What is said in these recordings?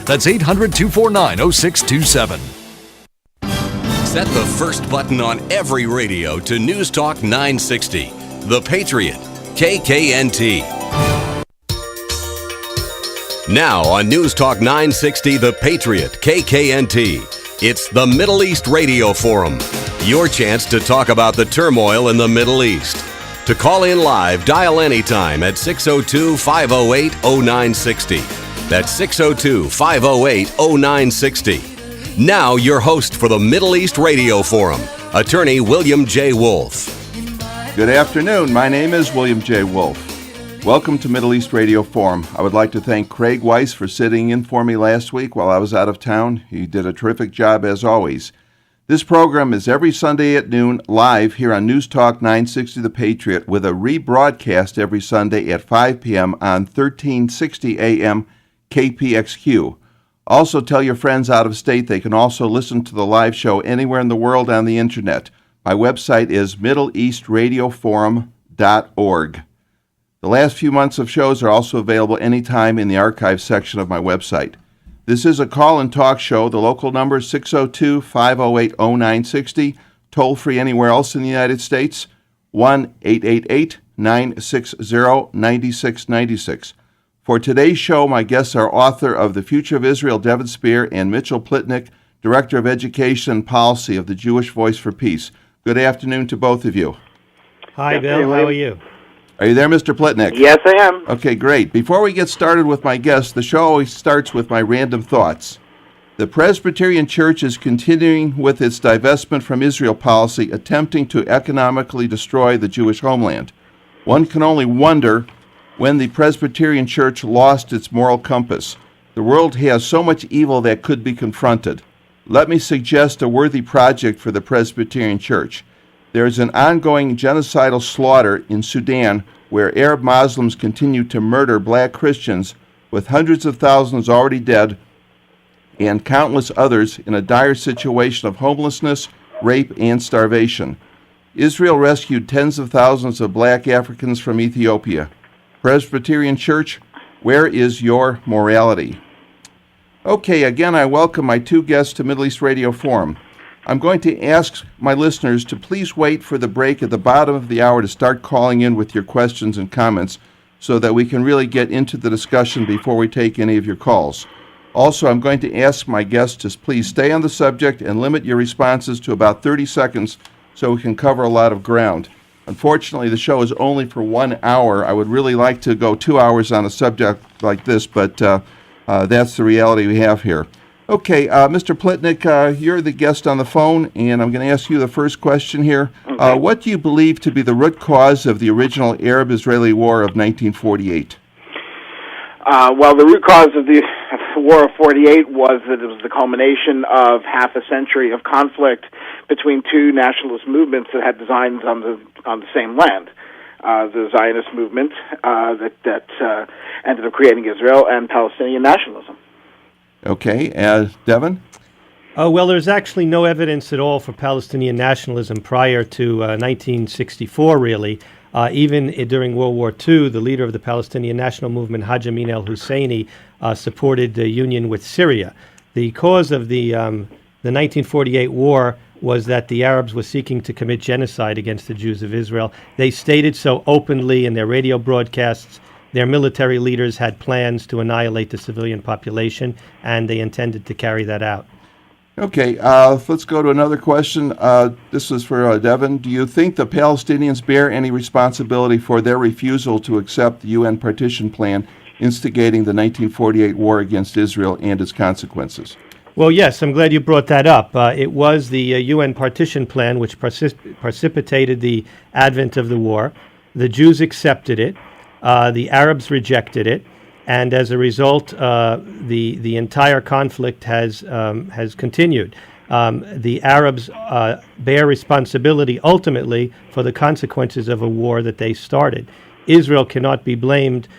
That's 800-249-0627. Set the first button on every radio to News Talk 960. The Patriot, KKNT. Now on News Talk 960, The Patriot, KKNT. It's the Middle East Radio Forum. Your chance to talk about the turmoil in the Middle East. To call in live, dial anytime at 602-508-0960. That's 602-508-0960. Now your host for the Middle East Radio Forum, attorney William J. Wolf. Good afternoon. My name is William J. Wolf. Welcome to Middle East Radio Forum. I would like to thank Craig Weiss for sitting in for me last week while I was out of town. He did a terrific job as always. This program is every Sunday at noon live here on News Talk 960 The Patriot with a rebroadcast every Sunday at 5 p.m. on 1360 a.m. KPXQ. Also tell your friends out of state they can also listen to the live show anywhere in the world on the internet. My website is middleeastradioforum.org. The last few months of shows are also available anytime in the archive section of my website. This is a call and talk show. The local number is 602-508-0960. Toll free anywhere else in the United States, 1-888-960-9696. For today's show, my guests are author of The Future of Israel, Devin Sper, and Mitchell Plitnick, Director of Education and Policy of the Jewish Voice for Peace. Good afternoon to both of you. Hi, Bill. How are you? Are you there, Mr. Plitnick? Yes, I am. Okay, great. Before we get started with my guests, the show always starts with my random thoughts. The Presbyterian Church is continuing with its divestment from Israel policy, attempting to economically destroy the Jewish homeland. One can only wonder when the Presbyterian Church lost its moral compass. The world has so much evil that could be confronted. Let me suggest a worthy project for the Presbyterian Church. There is an ongoing genocidal slaughter in Sudan where Arab Muslims continue to murder black Christians, with hundreds of thousands already dead and countless others in a dire situation of homelessness, rape, and starvation. Israel rescued tens of thousands of black Africans from Ethiopia. Presbyterian Church, where is your morality? Okay, again, I welcome my two guests to Middle East Radio Forum. I'm going to ask my listeners to please wait for the break at the bottom of the hour to start calling in with your questions and comments so that we can really get into the discussion before we take any of your calls. Also, I'm going to ask my guests to please stay on the subject and limit your responses to about 30 seconds so we can cover a lot of ground. Unfortunately, the show is only for 1 hour. I would really like to go 2 hours on a subject like this, but that's the reality we have here. Okay, Mr. Plitnick, you're the guest on the phone, and I'm going to ask you the first question here. Okay. What do you believe to be the root cause of the original Arab-Israeli War of 1948? Well, the root cause of the War of 48 was that it was the culmination of half a century of conflict between two nationalist movements that had designs on the same land. The Zionist movement that ended up creating Israel, and Palestinian nationalism. Okay, Devin? Well, there's actually no evidence at all for Palestinian nationalism prior to 1964, really. Even during World War II, the leader of the Palestinian National Movement, Haj Amin al-Husseini, supported the union with Syria. The cause of the 1948 war was that the Arabs were seeking to commit genocide against the Jews of Israel. They stated so openly in their radio broadcasts. Their military leaders had plans to annihilate the civilian population, and they intended to carry that out. Okay, let's go to another question. This is for Devin. Do you think the Palestinians bear any responsibility for their refusal to accept the UN partition plan instigating the 1948 war against Israel and its consequences? Well, yes, I'm glad you brought that up. It was the UN partition plan which precipitated the advent of the war. The Jews accepted it. The Arabs rejected it, and as a result, the entire conflict has continued. The Arabs bear responsibility ultimately for the consequences of a war that they started. Israel cannot be blamed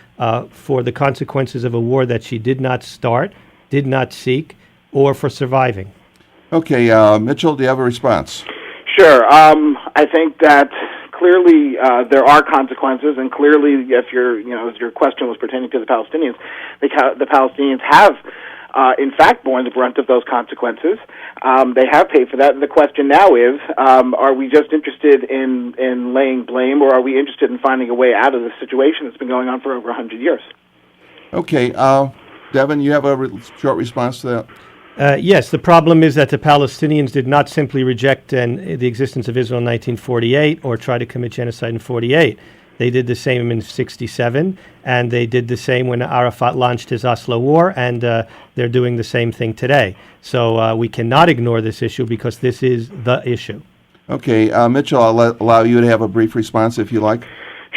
for the consequences of a war that she did not start, did not seek, or for surviving. Okay, Mitchell, do you have a response? Sure. I think that clearly there are consequences, and clearly, if your question was pertaining to the Palestinians, the Palestinians have in fact, borne the brunt of those consequences. They have paid for that. And the question now is, are we just interested in laying blame, or are we interested in finding a way out of this situation that's been going on for over 100 years? Okay, Devin, you have a short response to that? Yes, the problem is that the Palestinians did not simply reject the existence of Israel in 1948 or try to commit genocide in 48. They did the same in 67, and they did the same when Arafat launched his Oslo War, and they're doing the same thing today. So we cannot ignore this issue because this is the issue. Okay, Mitchell, I'll allow you to have a brief response if you like.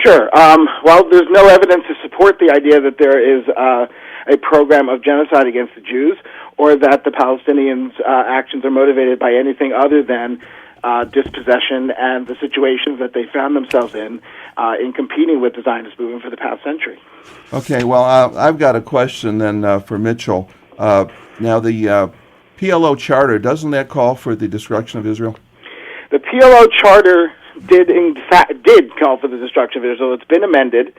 Sure. Well, there's no evidence to support the idea that there is a program of genocide against the Jews, or that the Palestinians' actions are motivated by anything other than dispossession and the situations that they found themselves in competing with the Zionist movement for the past century. Okay, well, I've got a question then for Mitchell. Now, the PLO charter, doesn't that call for the destruction of Israel? The PLO charter did call for the destruction of Israel. It's been amended.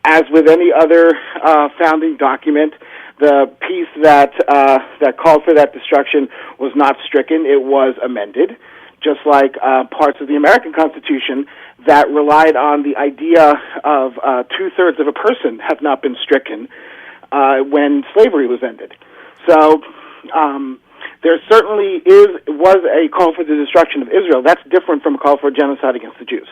As with any other founding document, the piece that called for that destruction was not stricken. It was amended, just like parts of the American Constitution that relied on the idea of two-thirds of a person have not been stricken when slavery was ended. So there certainly was a call for the destruction of Israel. That's different from a call for genocide against the Jews.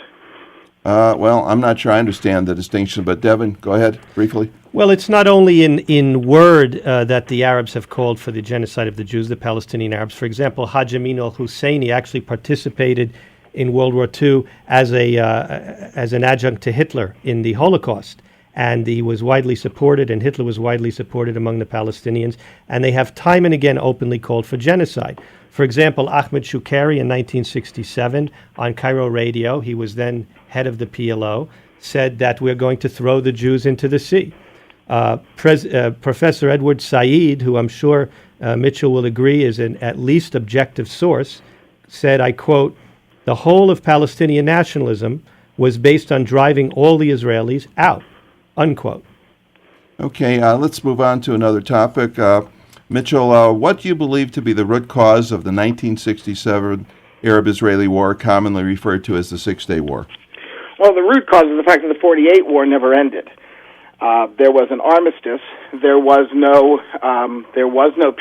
Well, I'm not sure I understand the distinction, but Devin, go ahead, briefly. Well, it's not only in word that the Arabs have called for the genocide of the Jews, the Palestinian Arabs. For example, Haj Amin al-Husseini actually participated in World War II as an adjunct to Hitler in the Holocaust. And he was widely supported, and Hitler was widely supported among the Palestinians. And they have time and again openly called for genocide. For example, Ahmed Shukeri in 1967 on Cairo radio, he was then head of the PLO, said that we're going to throw the Jews into the sea. Professor Edward Said, who I'm sure Mitchell will agree is an at least objective source, said, I quote, "The whole of Palestinian nationalism was based on driving all the Israelis out," unquote. Okay, let's move on to another topic. Mitchell, what do you believe to be the root cause of the 1967 Arab-Israeli War, commonly referred to as the Six-Day War? Well, the root cause is the fact that the 48 war never ended. There was an armistice. There was no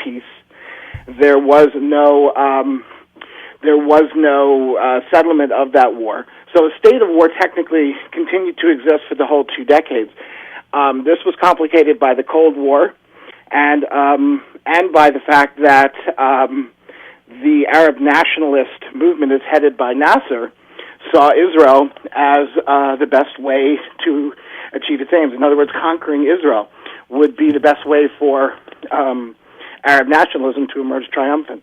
peace. There was no settlement of that war. So a state of war technically continued to exist for the whole 2 decades. This was complicated by the Cold War, and by the fact that the Arab nationalist movement, is headed by Nasser, saw Israel as the best way to achieve its aims. In other words, conquering Israel would be the best way for Arab nationalism to emerge triumphant.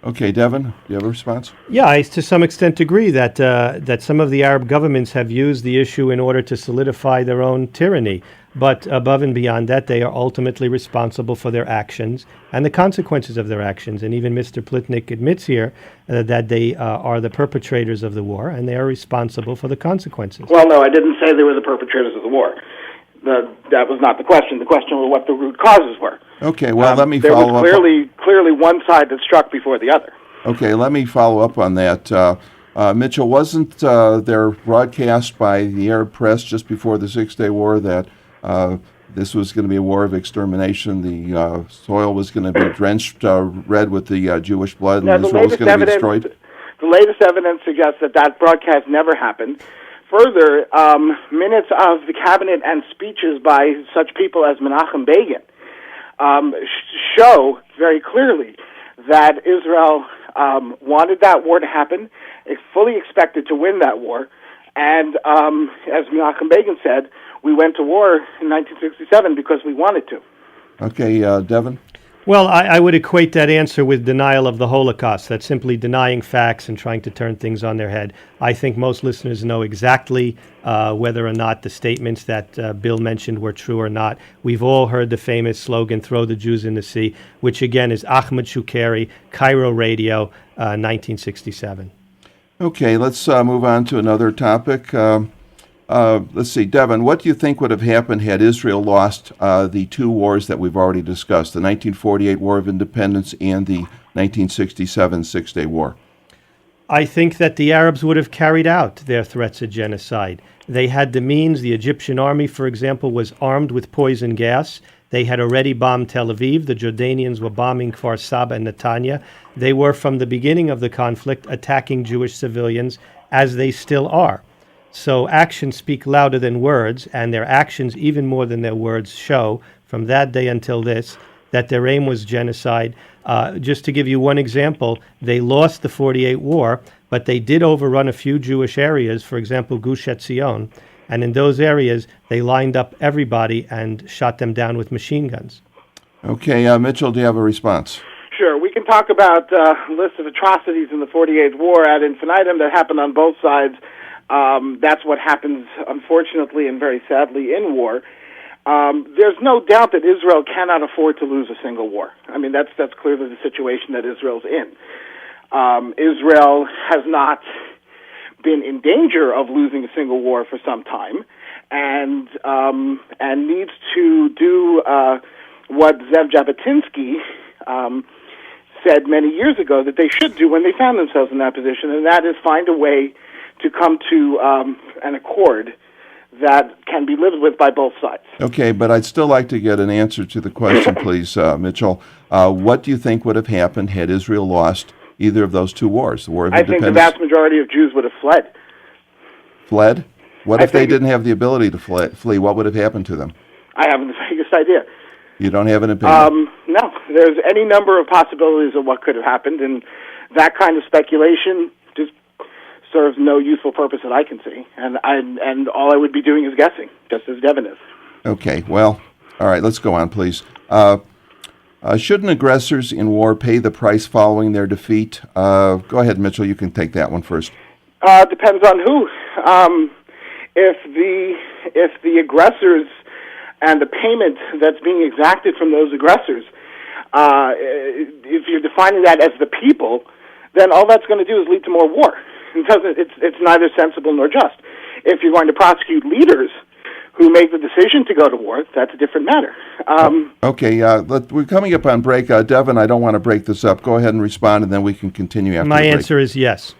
Okay, Devin, do you have a response? Yeah, I to some extent agree that that some of the Arab governments have used the issue in order to solidify their own tyranny. But above and beyond that, they are ultimately responsible for their actions and the consequences of their actions. And even Mr. Plitnick admits here that they are the perpetrators of the war, and they are responsible for the consequences. Well, no, I didn't say they were the perpetrators of the war. That was not the question. The question was what the root causes were. Okay, well, let me follow up. There was clearly one side that struck before the other. Okay, let me follow up on that. Mitchell, wasn't there broadcast by the Arab press just before the Six-Day War that this was going to be a war of extermination? The soil was going to be drenched red with the Jewish blood, and Israel was going to be destroyed? The latest evidence suggests that broadcast never happened. Further, minutes of the cabinet and speeches by such people as Menachem Begin show very clearly that Israel wanted that war to happen, fully expected to win that war, and as Menachem Begin said, we went to war in 1967 because we wanted to. Okay, Devin? Well, I would equate that answer with denial of the Holocaust. That's simply denying facts and trying to turn things on their head. I think most listeners know exactly whether or not the statements that Bill mentioned were true or not. We've all heard the famous slogan, "Throw the Jews in the sea," which again is Ahmed Shukeri, Cairo Radio, 1967. Okay, let's move on to another topic. Let's see, Devin, what do you think would have happened had Israel lost the two wars that we've already discussed, the 1948 War of Independence and the 1967 Six-Day War? I think that the Arabs would have carried out their threats of genocide. They had the means. The Egyptian army, for example, was armed with poison gas. They had already bombed Tel Aviv. The Jordanians were bombing Kfar Saba and Netanya. They were, from the beginning of the conflict, attacking Jewish civilians, as they still are. So actions speak louder than words, and their actions, even more than their words, show, from that day until this, that their aim was genocide. Just to give you one example, they lost the 48 war, but they did overrun a few Jewish areas, for example, Gush Etzion, and in those areas, they lined up everybody and shot them down with machine guns. Okay, Mitchell, do you have a response? Sure. We can talk about lists of atrocities in the 48 war ad infinitum that happened on both sides. That's what happens, unfortunately and very sadly, in war. There's no doubt that Israel cannot afford to lose a single war. I mean, that's clearly the situation that Israel's in. Israel has not been in danger of losing a single war for some time, and needs to do what Zev Jabotinsky said many years ago that they should do when they found themselves in that position, and that is find a way to come to an accord that can be lived with by both sides. Okay, but I'd still like to get an answer to the question, please, Mitchell. What do you think would have happened had Israel lost either of those two wars, the War of Independence? I think the vast majority of Jews would have fled. Fled? What if they didn't have the ability to flee? What would have happened to them? I haven't the vaguest idea. You don't have an opinion? No. There's any number of possibilities of what could have happened, and that kind of speculation just serves no useful purpose that I can see. And all I would be doing is guessing, just as Devin is. Okay, well, all right, let's go on, please. Shouldn't aggressors in war pay the price following their defeat? Go ahead, Mitchell, you can take that one first. Depends on who. If the aggressors and the payment that's being exacted from those aggressors, if you're defining that as the people, then all that's going to do is lead to more war. It's neither sensible nor just. If you're going to prosecute leaders who make the decision to go to war, that's a different matter. Okay, we're coming up on break. Devin, I don't want to break this up. Go ahead and respond, and then we can continue after the break. My answer is yes.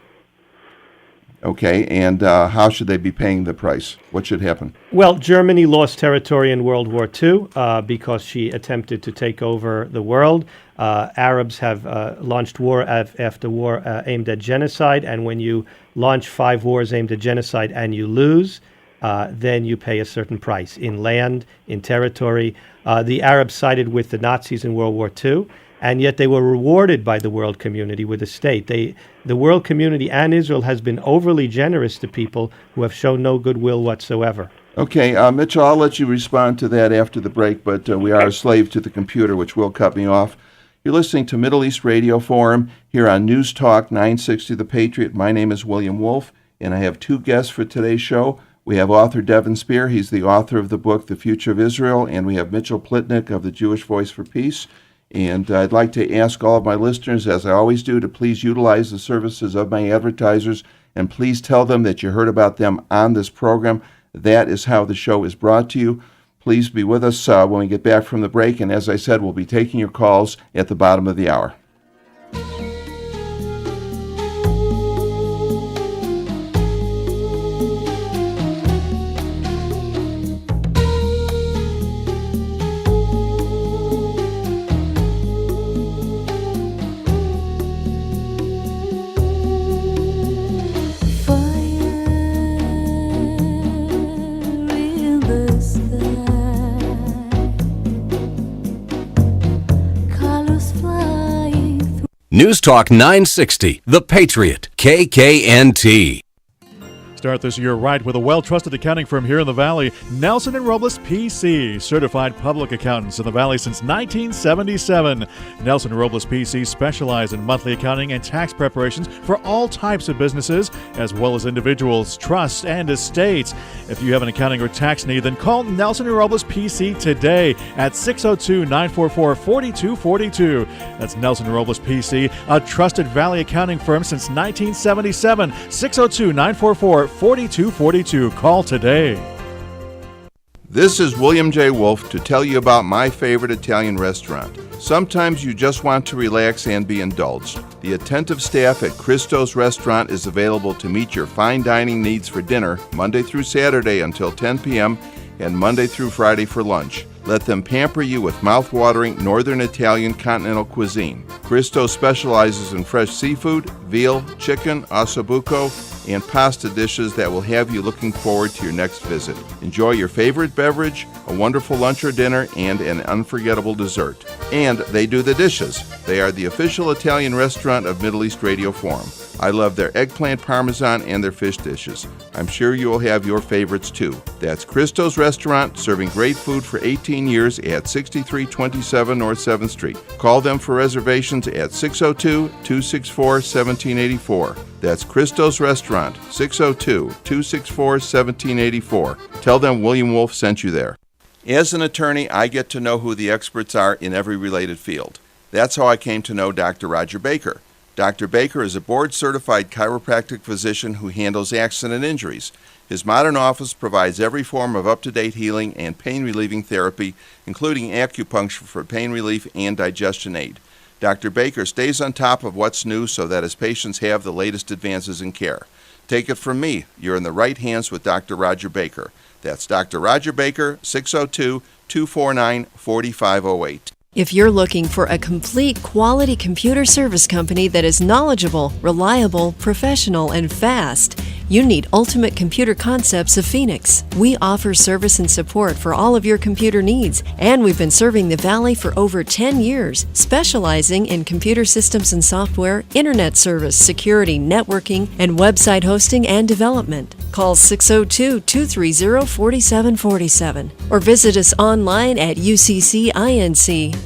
Okay, and how should they be paying the price? What should happen? Well, Germany lost territory in World War II because she attempted to take over the world. Arabs have launched war after war aimed at genocide, and when you launch 5 wars aimed at genocide and you lose, then you pay a certain price in land, in territory. The Arabs sided with the Nazis in World War II, and yet they were rewarded by the world community with a state. The world community and Israel has been overly generous to people who have shown no goodwill whatsoever. Okay, Mitchell, I'll let you respond to that after the break, but we are a slave to the computer, which will cut me off. You're listening to Middle East Radio Forum here on News Talk 960 The Patriot. My name is William Wolf, and I have 2 guests for today's show. We have author Devin Sper. He's the author of the book, The Future of Israel, and we have Mitchell Plitnick of the Jewish Voice for Peace. And I'd like to ask all of my listeners, as I always do, to please utilize the services of my advertisers, and please tell them that you heard about them on this program. That is how the show is brought to you. Please be with us when we get back from the break, and as I said, we'll be taking your calls at the bottom of the hour. News Talk 960, The Patriot, KKNT. Start this year right with a well-trusted accounting firm here in the Valley, Nelson & Robles PC, certified public accountants in the Valley since 1977. Nelson & Robles PC specialize in monthly accounting and tax preparations for all types of businesses, as well as individuals, trusts, and estates. If you have an accounting or tax need, then call Nelson & Robles PC today at 602-944-4242. That's Nelson & Robles PC, a trusted Valley accounting firm since 1977. 602-944-4242. 4242. Call today. This is William J. Wolf to tell you about my favorite Italian restaurant. Sometimes you just want to relax and be indulged. The attentive staff at Cristo's Restaurant is available to meet your fine dining needs for dinner Monday through Saturday until 10 p.m. and Monday through Friday for lunch. Let them pamper you with mouth-watering Northern Italian continental cuisine. Cristo specializes in fresh seafood, veal, chicken, ossobuco, and pasta dishes that will have you looking forward to your next visit. Enjoy your favorite beverage, a wonderful lunch or dinner, and an unforgettable dessert. And they do the dishes. They are the official Italian restaurant of Middle East Radio Forum. I love their eggplant parmesan and their fish dishes. I'm sure you will have your favorites too. That's Cristo's Restaurant, serving great food for 18 years at 6327 North 7th Street. Call them for reservations at 602-264-1784. That's Cristo's Restaurant, 602-264-1784. Tell them William Wolf sent you there. As an attorney, I get to know who the experts are in every related field. That's how I came to know Dr. Roger Baker. Dr. Baker is a board-certified chiropractic physician who handles accident injuries. His modern office provides every form of up-to-date healing and pain-relieving therapy, including acupuncture for pain relief and digestion aid. Dr. Baker stays on top of what's new so that his patients have the latest advances in care. Take it from me, you're in the right hands with Dr. Roger Baker. That's Dr. Roger Baker, 602-249-4508. If you're looking for a complete quality computer service company that is knowledgeable, reliable, professional, and fast, you need Ultimate Computer Concepts of Phoenix. We offer service and support for all of your computer needs, and we've been serving the Valley for over 10 years, specializing in computer systems and software, internet service, security, networking, and website hosting and development. Call 602-230-4747 or visit us online at uccinc.net.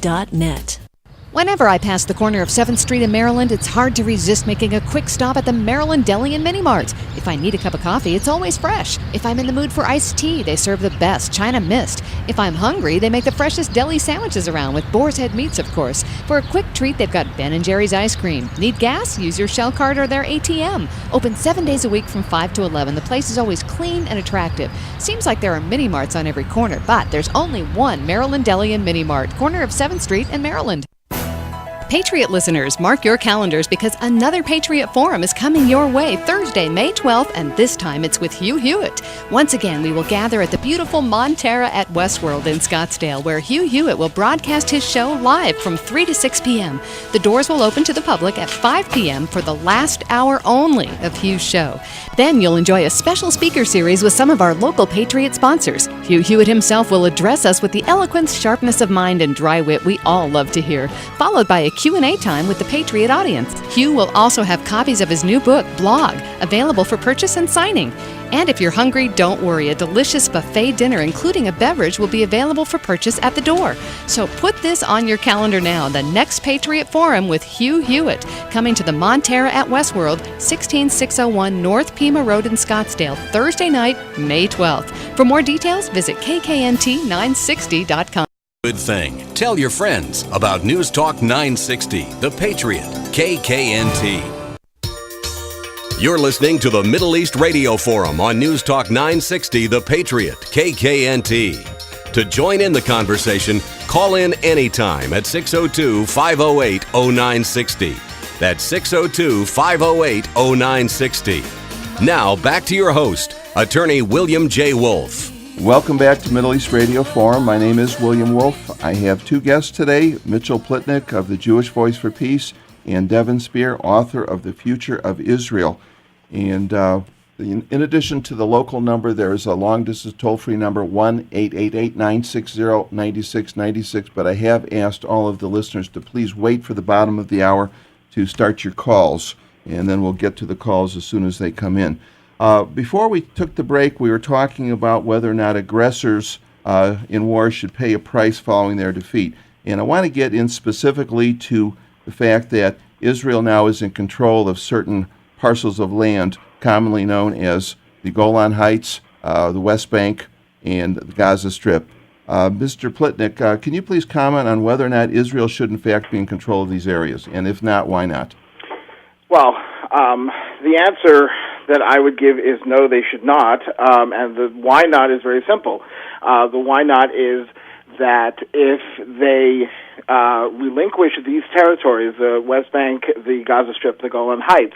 Whenever I pass the corner of 7th Street in Maryland, it's hard to resist making a quick stop at the Maryland Deli and Mini Mart. If I need a cup of coffee, it's always fresh. If I'm in the mood for iced tea, they serve the best China Mist. If I'm hungry, they make the freshest deli sandwiches around with boar's head meats, of course. For a quick treat, they've got Ben & Jerry's ice cream. Need gas? Use your Shell card or their ATM. Open 7 days a week from 5 to 11. The place is always clean and attractive. Seems like there are mini marts on every corner, but there's only one Maryland Deli and Mini Mart, corner of 7th Street in Maryland. Patriot listeners, mark your calendars because another Patriot Forum is coming your way Thursday, May 12th, and this time it's with Hugh Hewitt. Once again, we will gather at the beautiful Montera at Westworld in Scottsdale, where Hugh Hewitt will broadcast his show live from 3 to 6 p.m. The doors will open to the public at 5 p.m. for the last hour only of Hugh's show. Then you'll enjoy a special speaker series with some of our local Patriot sponsors. Hugh Hewitt himself will address us with the eloquence, sharpness of mind, and dry wit we all love to hear, followed by a Q&A time with the Patriot audience. Hugh will also have copies of his new book, Blog, available for purchase and signing. And if you're hungry, don't worry. A delicious buffet dinner, including a beverage, will be available for purchase at the door. So put this on your calendar now. The next Patriot Forum with Hugh Hewitt, coming to the Montera at Westworld, 16601 North Pima Road in Scottsdale, Thursday night, May 12th. For more details, visit kknt960.com. Good thing. Tell your friends about News Talk 960, The Patriot, KKNT. You're listening to the Middle East Radio Forum on News Talk 960, The Patriot, KKNT. To join in the conversation, call in anytime at 602-508-0960. That's 602-508-0960. Now, back to your host, Attorney William J. Wolf. Welcome back to Middle East Radio Forum. My name is William Wolf. I have two guests today, Mitchell Plitnick of the Jewish Voice for Peace and Devin Sper, author of The Future of Israel. And in addition to the local number, there is a long-distance toll-free number, 1-888-960-9696. But I have asked all of the listeners to please wait for the bottom of the hour to start your calls, and then we'll get to the calls as soon as they come in. Before we took the break, we were talking about whether or not aggressors in war should pay a price following their defeat. And I want to get in specifically to the fact that Israel now is in control of certain parcels of land commonly known as the Golan Heights, the West Bank, and the Gaza Strip. Mr. Plitnick, can you please comment on whether or not Israel should in fact be in control of these areas? And if not, why not? Well, the answer that I would give is no, they should not. And the why not is very simple. The why not is that if they relinquish these territories, the West Bank, the Gaza Strip, the Golan Heights,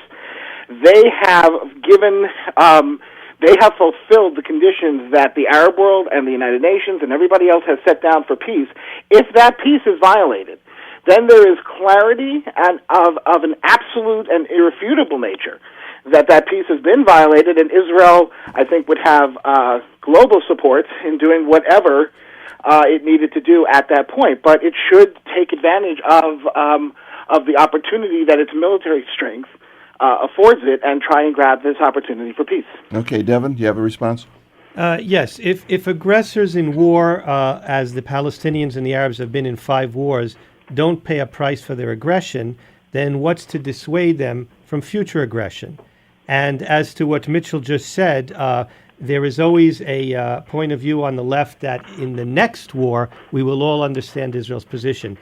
they have given, they have fulfilled the conditions that the Arab world and the United Nations and everybody else has set down for peace. If that peace is violated, then there is clarity and of an absolute and irrefutable nature that peace has been violated, and Israel, I think, would have global support in doing whatever it needed to do at that point. But it should take advantage of the opportunity that its military strength affords it and try and grab this opportunity for peace. Okay, Devin, do you have a response? Yes. If aggressors in war, as the Palestinians and the Arabs have been in 5 wars, don't pay a price for their aggression, then what's to dissuade them from future aggression? And as to what Mitchell just said, there is always a point of view on the left that in the next war, we will all understand Israel's position.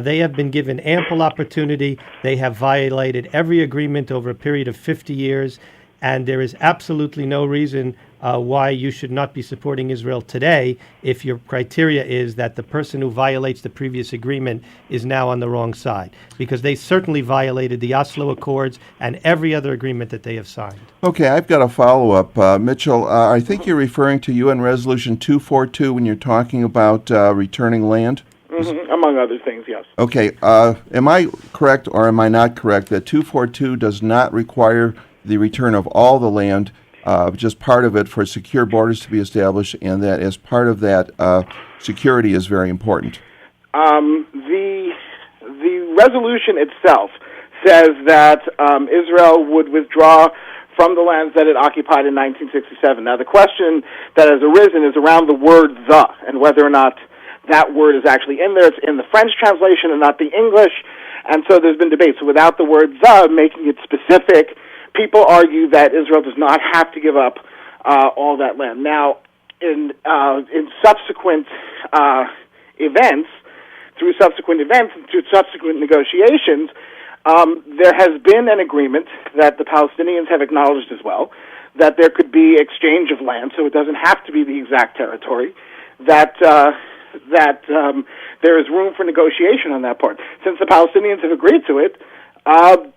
They have been given ample opportunity. They have violated every agreement over a period of 50 years. And there is absolutely no reason why you should not be supporting Israel today if your criteria is that the person who violates the previous agreement is now on the wrong side. Because they certainly violated the Oslo Accords and every other agreement that they have signed. Okay, I've got a follow-up. Mitchell, I think you're referring to UN Resolution 242 when you're talking about returning land? Mm-hmm. Among other things, yes. Okay, am I correct or am I not correct that 242 does not require the return of all the land, just part of it for secure borders to be established, and that as part of that, security is very important? The resolution itself says that Israel would withdraw from the lands that it occupied in 1967. Now, the question that has arisen is around the word "the" and whether or not that word is actually in there. It's in the French translation and not the English, and so there's been debate. So without the word "the" making it specific, people argue that Israel does not have to give up all that land. Now, in subsequent events, through subsequent negotiations, there has been an agreement that the Palestinians have acknowledged as well, that there could be exchange of land, so it doesn't have to be the exact territory, that there is room for negotiation on that part. Since the Palestinians have agreed to it,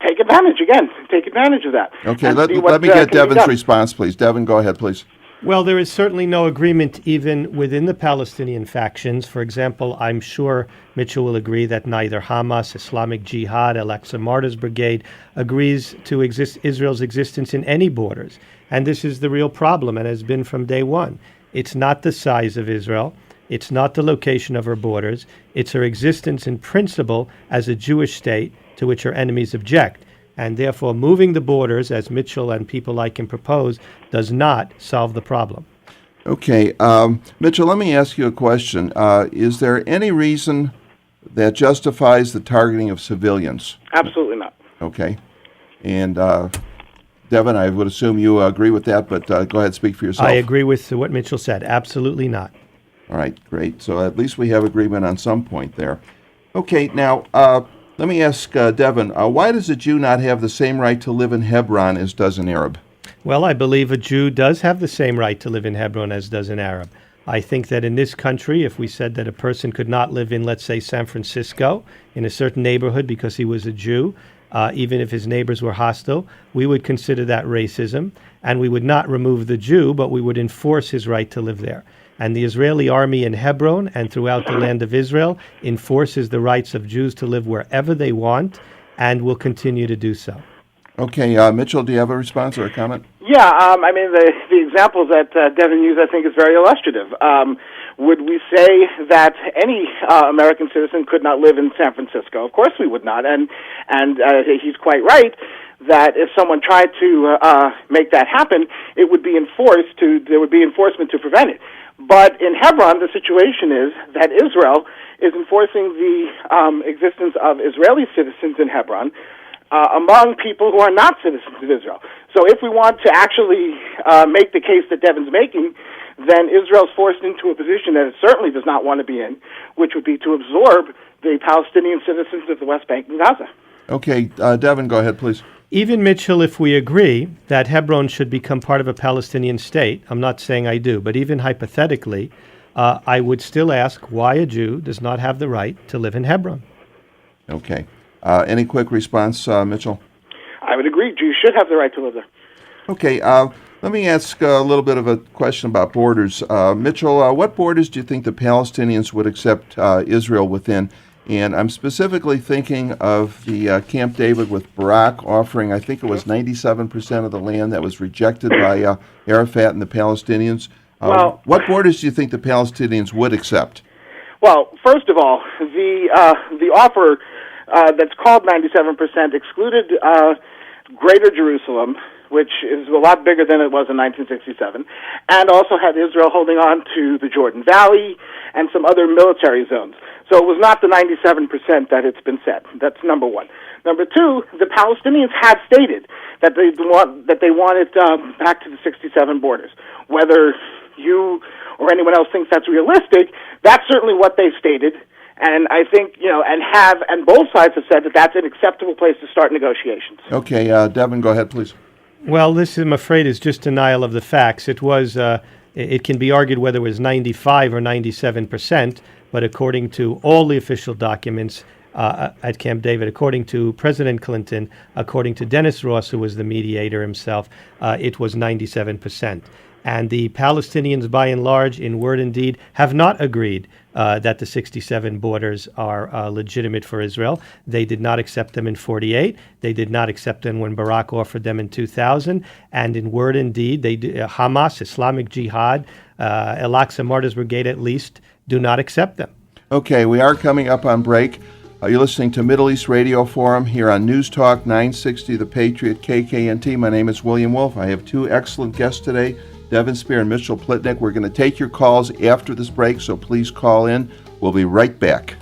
take advantage of that. Okay, let me get Devin's response, please. Devin, go ahead, please. Well, there is certainly no agreement even within the Palestinian factions. For example, I'm sure Mitchell will agree that neither Hamas, Islamic Jihad, Al-Aqsa Martyrs Brigade agrees to Israel's existence in any borders. And this is the real problem and has been from day one. It's not the size of Israel. It's not the location of her borders. It's her existence in principle as a Jewish state to which her enemies object. And therefore, moving the borders, as Mitchell and people like him propose, does not solve the problem. Okay. Mitchell, let me ask you a question. Is there any reason that justifies the targeting of civilians? Absolutely not. Okay. And Devin, I would assume you agree with that, but go ahead, speak for yourself. I agree with what Mitchell said. Absolutely not. All right, great. So at least we have agreement on some point there. Okay, now, let me ask Devin, why does a Jew not have the same right to live in Hebron as does an Arab? Well, I believe a Jew does have the same right to live in Hebron as does an Arab. I think that in this country, if we said that a person could not live in, let's say, San Francisco, in a certain neighborhood because he was a Jew, even if his neighbors were hostile, we would consider that racism, and we would not remove the Jew, but we would enforce his right to live there. And the Israeli army in Hebron and throughout the land of Israel enforces the rights of Jews to live wherever they want and will continue to do so. Okay, Mitchell, do you have a response or a comment? Yeah, I mean, the examples that Devin used, I think, is very illustrative. Would we say that any American citizen could not live in San Francisco? Of course we would not, and he's quite right that if someone tried to make that happen, it would be enforced. There would be enforcement to prevent it. But in Hebron, the situation is that Israel is enforcing the existence of Israeli citizens in Hebron among people who are not citizens of Israel. So if we want to actually make the case that Devin's making, then Israel's forced into a position that it certainly does not want to be in, which would be to absorb the Palestinian citizens of the West Bank and Gaza. Okay, Devin, go ahead, please. Even, Mitchell, if we agree that Hebron should become part of a Palestinian state, I'm not saying I do, but even hypothetically, I would still ask why a Jew does not have the right to live in Hebron. Okay. Any quick response, Mitchell? I would agree. Jews should have the right to live there. Okay. Let me ask a little bit of a question about borders. Mitchell, what borders do you think the Palestinians would accept Israel within? And I'm specifically thinking of the Camp David with Barak offering, I think it was 97% of the land that was rejected by Arafat and the Palestinians. What borders do you think the Palestinians would accept? Well, first of all, the offer that's called 97% excluded Greater Jerusalem, which is a lot bigger than it was in 1967, and also had Israel holding on to the Jordan Valley and some other military zones. So it was not the 97% that it's been said. That's number one. Number two, the Palestinians have stated that they want it back to the 67 borders. Whether you or anyone else thinks that's realistic, that's certainly what they've stated. And I think, and both sides have said that that's an acceptable place to start negotiations. Okay, Devin, go ahead, please. Well, this, I'm afraid, is just denial of the facts. It was, it can be argued whether it was 95 or 97%, but according to all the official documents at Camp David, according to President Clinton, according to Dennis Ross, who was the mediator himself, it was 97%. And the Palestinians, by and large, in word and deed, have not agreed that the 67 borders are legitimate for Israel. They did not accept them in 48. They did not accept them when Barak offered them in 2000. And in word and deed, Hamas, Islamic Jihad, Al-Aqsa Martyrs Brigade at least, do not accept them. Okay, we are coming up on break. You're listening to Middle East Radio Forum here on News Talk 960, The Patriot, KKNT. My name is William Wolf. I have two excellent guests today, Devin, Sper, and Mitchell Plitnick. We're going to take your calls after this break, so please call in. We'll be right back.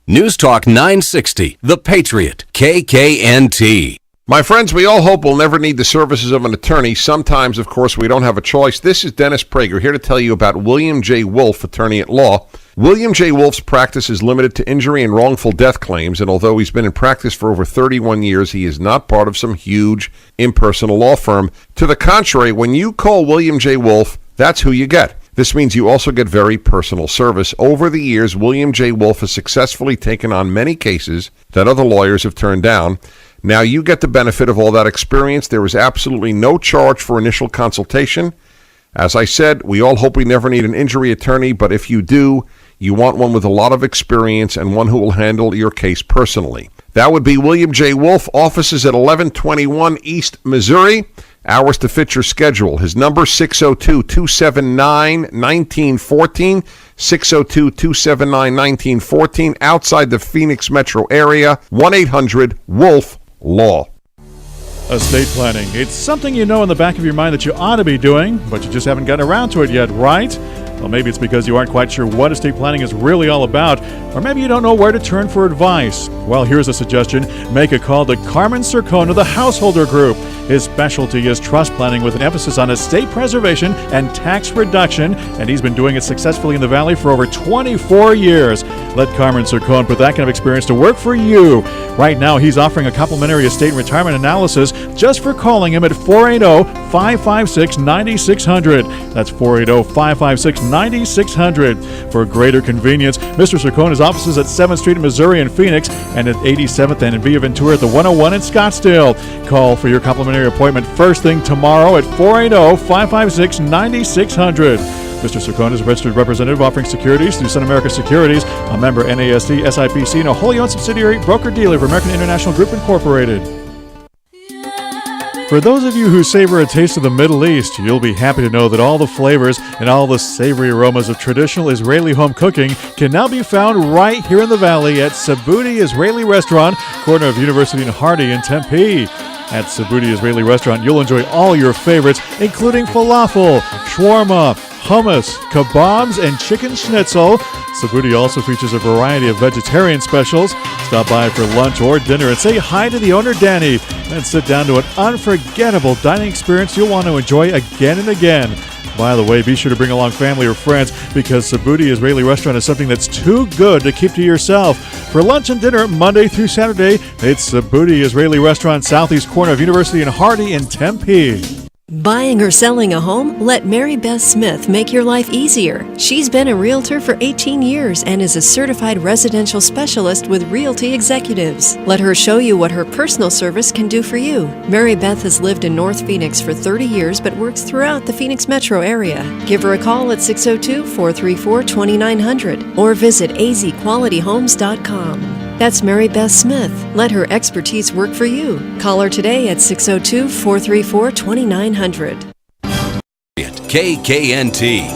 News Talk 960, The Patriot, KKNT. My friends, we all hope we'll never need the services of an attorney. Sometimes, of course, we don't have a choice. This is Dennis Prager here to tell you about William J. Wolf, attorney at law. William J. Wolf's practice is limited to injury and wrongful death claims, and although he's been in practice for over 31 years, he is not part of some huge impersonal law firm. To the contrary, when you call William J. Wolf, that's who you get. This means you also get very personal service. Over the years, William J. Wolf has successfully taken on many cases that other lawyers have turned down. Now you get the benefit of all that experience. There is absolutely no charge for initial consultation. As I said, we all hope we never need an injury attorney, but if you do, you want one with a lot of experience and one who will handle your case personally. That would be William J. Wolf, offices at 1121 East Missouri. Hours to fit your schedule. His number, 602-279-1914, 602-279-1914, outside the Phoenix metro area, 1-800-WOLF-LAW. Estate planning. It's something you know in the back of your mind that you ought to be doing, but you just haven't gotten around to it yet, right? Well, maybe it's because you aren't quite sure what estate planning is really all about, or maybe you don't know where to turn for advice. Well, here's a suggestion. Make a call to Carmen Cercone of the Householder Group. His specialty is trust planning with an emphasis on estate preservation and tax reduction, and he's been doing it successfully in the Valley for over 24 years. Let Carmen Cercone put that kind of experience to work for you. Right now, he's offering a complimentary estate and retirement analysis just for calling him at 480-556-9600. That's 480-556-9600. For greater convenience, Mr. Cercone's offices at 7th Street in Missouri and Phoenix, and at 87th and Via Ventura at the 101 in Scottsdale. Call for your complimentary appointment first thing tomorrow at 480-556-9600. Mr. Cercone is a registered representative offering securities through Sun America Securities, a member NASD, SIPC, and a wholly owned subsidiary broker-dealer of American International Group Incorporated. For those of you who savor a taste of the Middle East, you'll be happy to know that all the flavors and all the savory aromas of traditional Israeli home cooking can now be found right here in the Valley at Sabuti Israeli Restaurant, corner of University and Hardy in Tempe. At Sabuti Israeli Restaurant, you'll enjoy all your favorites, including falafel, shawarma, hummus, kebabs, and chicken schnitzel. Sabudi also features a variety of vegetarian specials. Stop by for lunch or dinner and say hi to the owner, Danny, and sit down to an unforgettable dining experience you'll want to enjoy again and again. By the way, be sure to bring along family or friends because Sabudi Israeli Restaurant is something that's too good to keep to yourself. For lunch and dinner, Monday through Saturday, it's Sabudi Israeli Restaurant, southeast corner of University and Hardy in Tempe. Buying or selling a home? Let Mary Beth Smith make your life easier. She's been a realtor for 18 years and is a certified residential specialist with Realty Executives. Let her show you what her personal service can do for you. Mary Beth has lived in North Phoenix for 30 years but works throughout the Phoenix metro area. Give her a call at 602-434-2900 or visit azqualityhomes.com. That's Mary Beth Smith. Let her expertise work for you. Call her today at 602-434-2900. KKNT.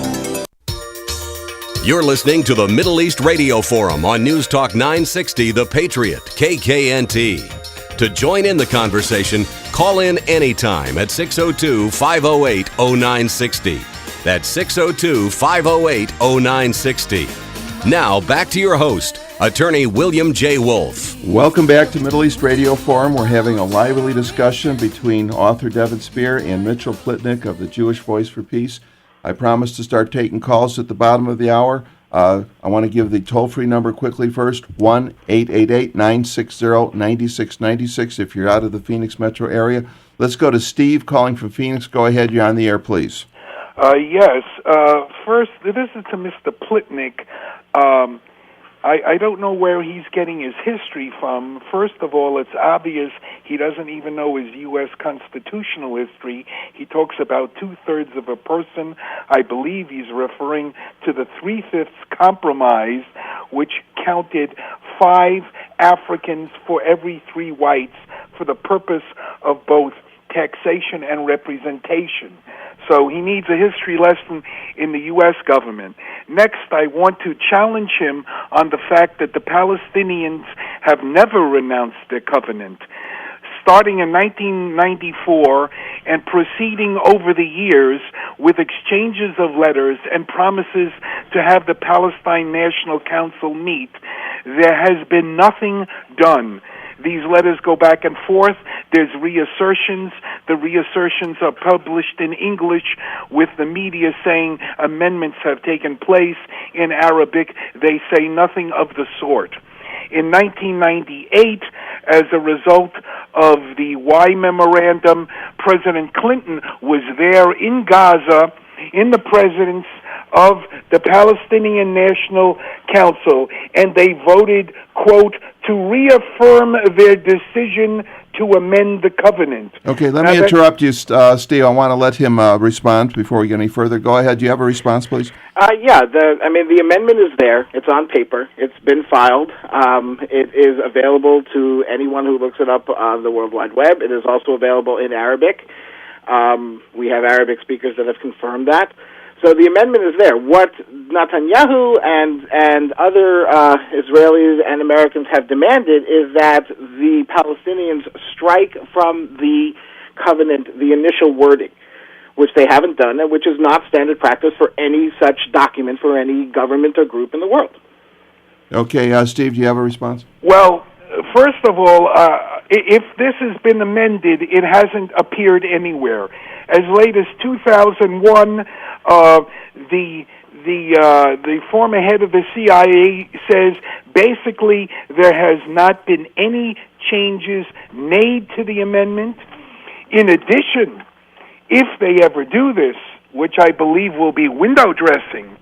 You're listening to the Middle East Radio Forum on News Talk 960, The Patriot, KKNT. To join in the conversation, call in anytime at 602-508-0960. That's 602-508-0960. Now, back to your host, Attorney William J. Wolf. Welcome back to Middle East Radio Forum. We're having a lively discussion between author Devin Sper and Mitchell Plitnick of the Jewish Voice for Peace. I promised to start taking calls at the bottom of the hour. I want to give the toll-free number quickly first, 1-888-960-9696 if you're out of the Phoenix metro area. Let's go to Steve calling from Phoenix. Go ahead, you're on the air, please. Yes. First, this is to Mr. Plitnick. I don't know where he's getting his history from. First of all, it's obvious he doesn't even know his U.S. constitutional history. He talks about 2/3 of a person. I believe he's referring to the 3/5 compromise, which counted 5 Africans for every 3 whites for the purpose of both taxation and representation. So he needs a history lesson in the U.S. government. Next, I want to challenge him on the fact that the Palestinians have never renounced their covenant. Starting in 1994 and proceeding over the years with exchanges of letters and promises to have the Palestine National Council meet, there has been nothing done. These letters go back and forth. There's reassertions. The reassertions are published in English with the media saying amendments have taken place. In Arabic, they say nothing of the sort. In 1998, as a result of the Y memorandum, President Clinton was there in Gaza in the presence of the Palestinian National Council, and they voted, quote, to reaffirm their decision to amend the covenant. Okay, let me interrupt you, Steve. I want to let him respond before we get any further. Go ahead. Do you have a response, please? The amendment is there. It's on paper. It's been filed. It is available to anyone who looks it up on the World Wide Web. It is also available in Arabic. We have Arabic speakers that have confirmed that. So the amendment is there. What Netanyahu and other Israelis and Americans have demanded is that the Palestinians strike from the covenant the initial wording, which they haven't done, and which is not standard practice for any such document for any government or group in the world. Okay, Steve, do you have a response? Well, first of all, if this has been amended, it hasn't appeared anywhere. As late as 2001, the former head of the CIA says basically there has not been any changes made to the amendment. In addition, if they ever do this, which I believe will be window dressing,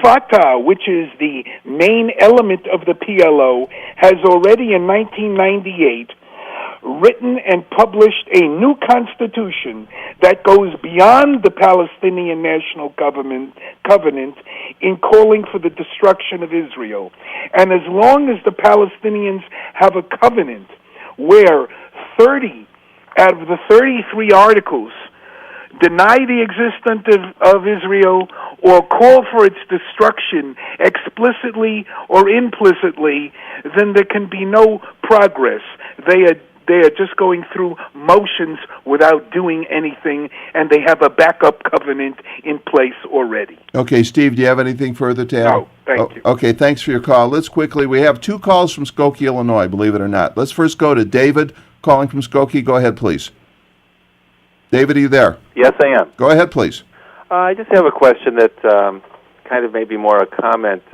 Fatah, which is the main element of the PLO, has already in 1998 written and published a new constitution that goes beyond the Palestinian National Covenant in calling for the destruction of Israel. And as long as the Palestinians have a covenant where 30 out of the 33 articles deny the existence of Israel or call for its destruction explicitly or implicitly, then there can be no progress. They they are just going through motions without doing anything, and they have a backup covenant in place already. Okay, Steve, do you have anything further to add? No, thank you. Okay, thanks for your call. Let's quickly, we have 2 calls from Skokie, Illinois, believe it or not. Let's first go to David calling from Skokie. Go ahead, please. David, are you there? Yes, I am. Go ahead, please. I just have a question that kind of maybe more a comment.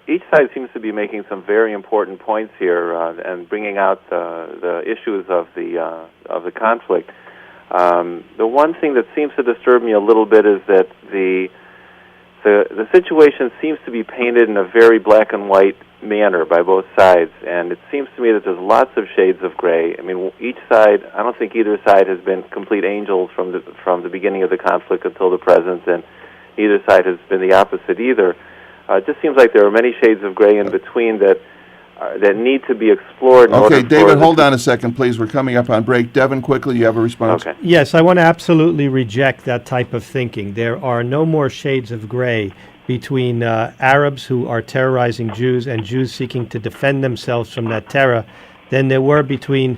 Each side seems to be making some very important points here and bringing out the issues of the conflict. The one thing that seems to disturb me a little bit is that the situation seems to be painted in a very black and white manner by both sides, and it seems to me that there's lots of shades of gray. I mean, each side, I don't think either side has been complete angels from the beginning of the conflict until the present, and either side has been the opposite either. It just seems like there are many shades of gray in between that need to be explored. Okay, David, hold on a second, please. We're coming up on break. Devin, quickly, you have a response? Okay. Yes, I want to absolutely reject that type of thinking. There are no more shades of gray between Arabs who are terrorizing Jews and Jews seeking to defend themselves from that terror than there were between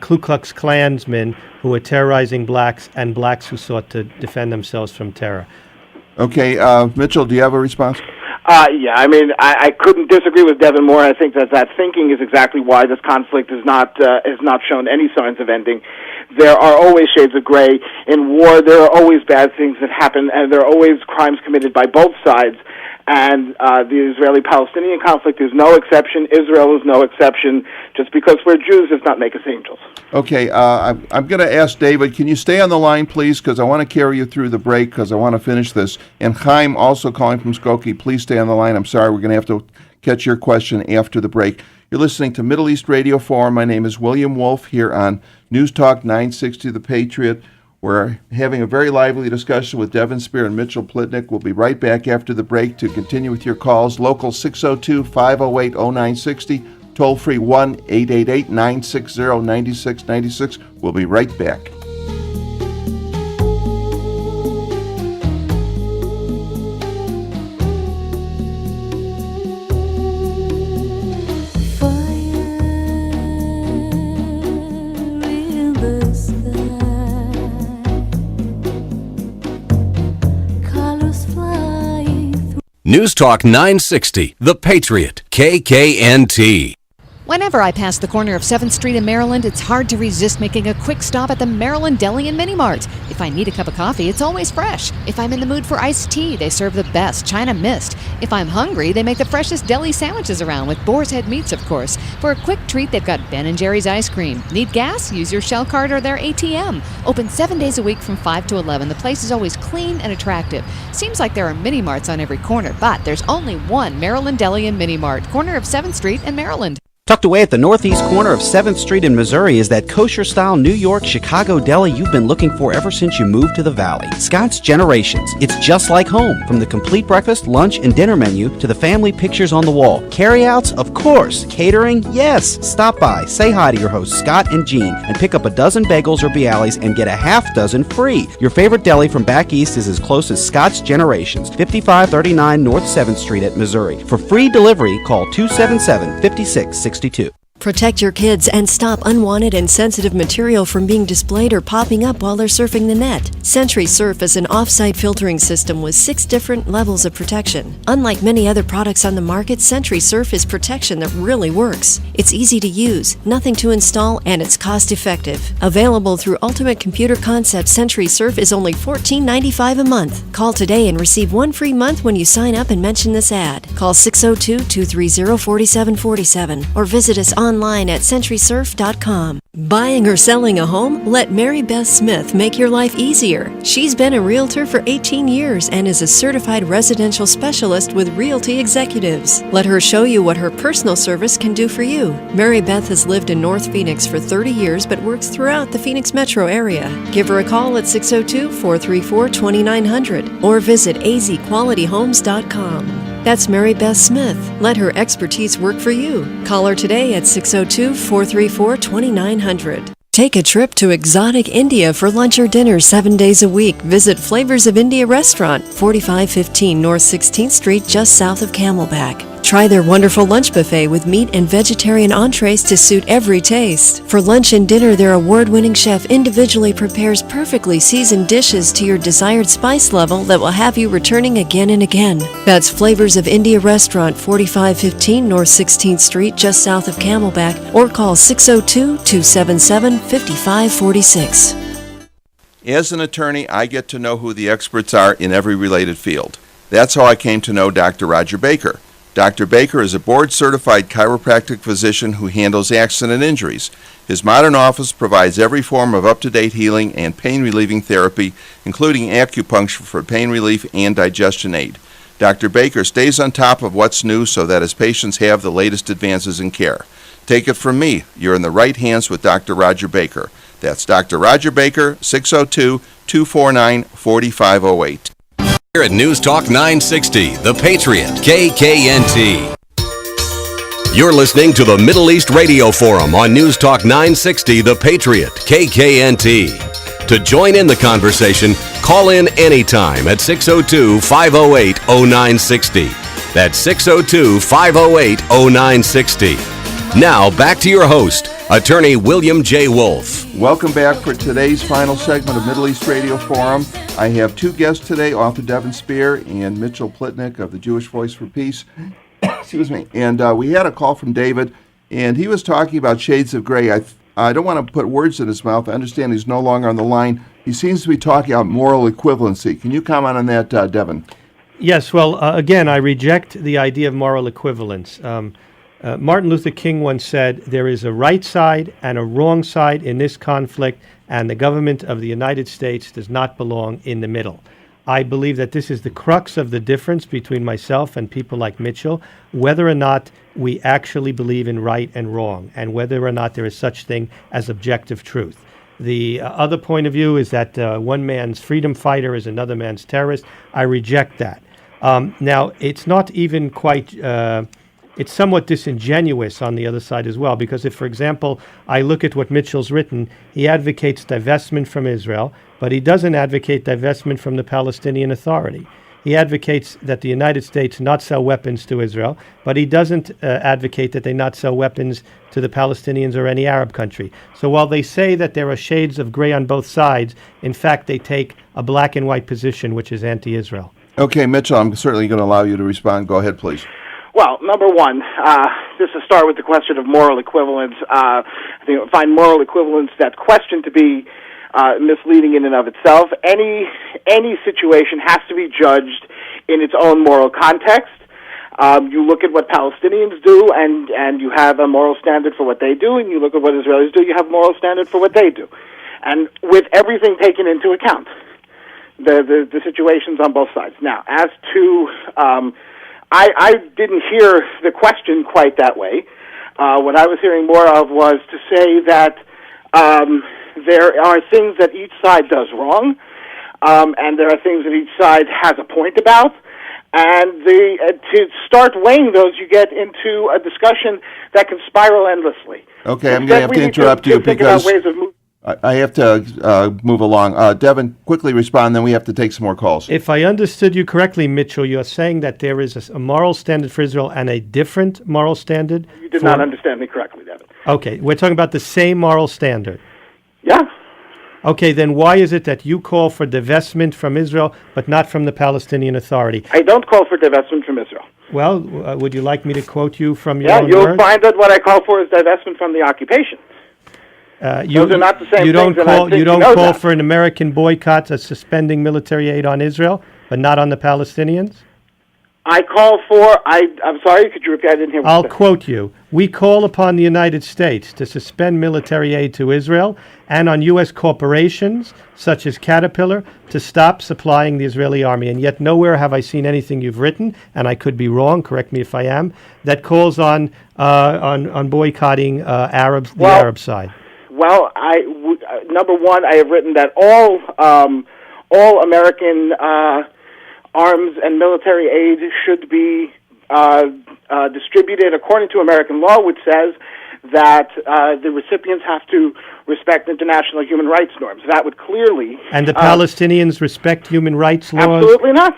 Ku Klux Klansmen who were terrorizing blacks and blacks who sought to defend themselves from terror. Okay, Mitchell, do you have a response? Yeah, I mean, I couldn't disagree with Devin more. I think that thinking is exactly why this conflict is not shown any signs of ending. There are always shades of gray. In war, there are always bad things that happen, and there are always crimes committed by both sides. And the Israeli-Palestinian conflict is no exception. Israel is no exception. Just because we're Jews does not make us angels. Okay, I'm going to ask David, can you stay on the line, please, because I want to carry you through the break because I want to finish this. And Chaim, also calling from Skokie, please stay on the line. I'm sorry, we're going to have to catch your question after the break. You're listening to Middle East Radio Forum. My name is William Wolf here on News Talk 960 The Patriot. We're having a very lively discussion with Devin Sper and Mitchell Plitnick. We'll be right back after the break to continue with your calls. Local 602-508-0960. Toll free 1-888-960-9696. We'll be right back. News Talk 960, The Patriot, KKNT. Whenever I pass the corner of 7th Street in Maryland, it's hard to resist making a quick stop at the Maryland Deli and Mini Mart. If I need a cup of coffee, it's always fresh. If I'm in the mood for iced tea, they serve the best China Mist. If I'm hungry, they make the freshest deli sandwiches around with boar's head meats, of course. For a quick treat, they've got Ben & Jerry's ice cream. Need gas? Use your Shell card or their ATM. Open 7 days a week from 5 to 11. The place is always clean and attractive. Seems like there are mini marts on every corner, but there's only one Maryland Deli and Mini Mart, corner of 7th Street in Maryland. Tucked away at the northeast corner of 7th Street in Missouri is that kosher-style New York, Chicago deli you've been looking for ever since you moved to the Valley. Scott's Generations. It's just like home. From the complete breakfast, lunch, and dinner menu to the family pictures on the wall. Carryouts? Of course. Catering? Yes. Stop by, say hi to your hosts Scott and Jean, and pick up a dozen bagels or bialys and get a half dozen free. Your favorite deli from back east is as close as Scott's Generations, 5539 North 7th Street at Missouri. For free delivery, call 277-5662. Protect your kids and stop unwanted and sensitive material from being displayed or popping up while they're surfing the net. Century Surf is an off-site filtering system with 6 different levels of protection. Unlike many other products on the market, Century Surf is protection that really works. It's easy to use, nothing to install, and it's cost-effective. Available through Ultimate Computer Concepts, Century Surf is only $14.95 a month. Call today and receive 1 free month when you sign up and mention this ad. Call 602-230-4747 or visit us online at centurysurf.com. Buying or selling a home? Let Mary Beth Smith make your life easier. She's been a realtor for 18 years and is a certified residential specialist with Realty Executives. Let her show you what her personal service can do for you. Mary Beth has lived in North Phoenix for 30 years but works throughout the Phoenix metro area. Give her a call at 602-434-2900 or visit azqualityhomes.com. That's Mary Beth Smith. Let her expertise work for you. Call her today at 602-434-2900. Take a trip to exotic India for lunch or dinner 7 days a week. Visit Flavors of India Restaurant, 4515 North 16th Street, just south of Camelback. Try their wonderful lunch buffet with meat and vegetarian entrees to suit every taste. For lunch and dinner, their award-winning chef individually prepares perfectly seasoned dishes to your desired spice level that will have you returning again and again. That's Flavors of India Restaurant, 4515 North 16th Street, just south of Camelback, or call 602-277-5546. As an attorney, I get to know who the experts are in every related field. That's how I came to know Dr. Roger Baker. Dr. Baker is a board-certified chiropractic physician who handles accident injuries. His modern office provides every form of up-to-date healing and pain-relieving therapy, including acupuncture for pain relief and digestion aid. Dr. Baker stays on top of what's new so that his patients have the latest advances in care. Take it from me, you're in the right hands with Dr. Roger Baker. That's Dr. Roger Baker, 602-249-4508. Here at News Talk 960, The Patriot, KKNT. You're listening to the Middle East Radio Forum on News Talk 960, The Patriot, KKNT. To join in the conversation, call in anytime at 602-508-0960. That's 602-508-0960. Now, back to your host, Attorney William J. Wolf. Welcome back for today's final segment of Middle East Radio Forum. I have two guests today, author Devin Sper and Mitchell Plitnick of the Jewish Voice for Peace. Excuse me. And we had a call from David, and he was talking about shades of gray. I don't want to put words in his mouth. I understand he's no longer on the line. He seems to be talking about moral equivalency. Can you comment on that, Devin? Yes, well, again, I reject the idea of moral equivalence. Martin Luther King once said, there is a right side and a wrong side in this conflict, and the government of the United States does not belong in the middle. I believe that this is the crux of the difference between myself and people like Mitchell, whether or not we actually believe in right and wrong, and whether or not there is such thing as objective truth. The other point of view is that one man's freedom fighter is another man's terrorist. I reject that. Now, it's not even quite... it's somewhat disingenuous on the other side as well, because if, for example, I look at what Mitchell's written, he advocates divestment from Israel, but he doesn't advocate divestment from the Palestinian Authority. He advocates that the United States not sell weapons to Israel, but he doesn't advocate that they not sell weapons to the Palestinians or any Arab country. So while they say that there are shades of gray on both sides, in fact, they take a black and white position, which is anti-Israel. Okay, Mitchell, I'm certainly going to allow you to respond. Go ahead, please. Well, number one, just to start with the question of moral equivalence, I find moral equivalence, that question, to be misleading in and of itself. Any situation has to be judged in its own moral context. You look at what Palestinians do, and you have a moral standard for what they do, and you look at what Israelis do, you have a moral standard for what they do. And with everything taken into account, the situations on both sides. Now, as to... I didn't hear the question quite that way. What I was hearing more of was to say that there are things that each side does wrong, and there are things that each side has a point about, and to start weighing those, you get into a discussion that can spiral endlessly. Okay, I'm going to have to interrupt you because I have to move along. Devin, quickly respond, then we have to take some more calls. If I understood you correctly, Mitchell, you're saying that there is a moral standard for Israel and a different moral standard? You did not understand me correctly, Devin. Okay, we're talking about the same moral standard. Yeah. Okay, then why is it that you call for divestment from Israel but not from the Palestinian Authority? I don't call for divestment from Israel. Well, would you like me to quote you from your own you'll words? find that what I call for is divestment from the occupation. Those are not the same you don't things, call, and I think you don't know call that. for an American boycott of suspending military aid on Israel, but not on the Palestinians? I call for, I'm sorry, could you repeat? I didn't hear what you I'll said. quote you. We call upon the United States to suspend military aid to Israel and on U.S. corporations, such as Caterpillar, to stop supplying the Israeli army. And yet nowhere have I seen anything you've written, and I could be wrong, correct me if I am, that calls on boycotting Arabs, the Arab side. Well, number one, I have written that all American arms and military aid should be distributed according to American law, which says that the recipients have to respect international human rights norms. That would clearly... And the Palestinians respect human rights laws? Absolutely not.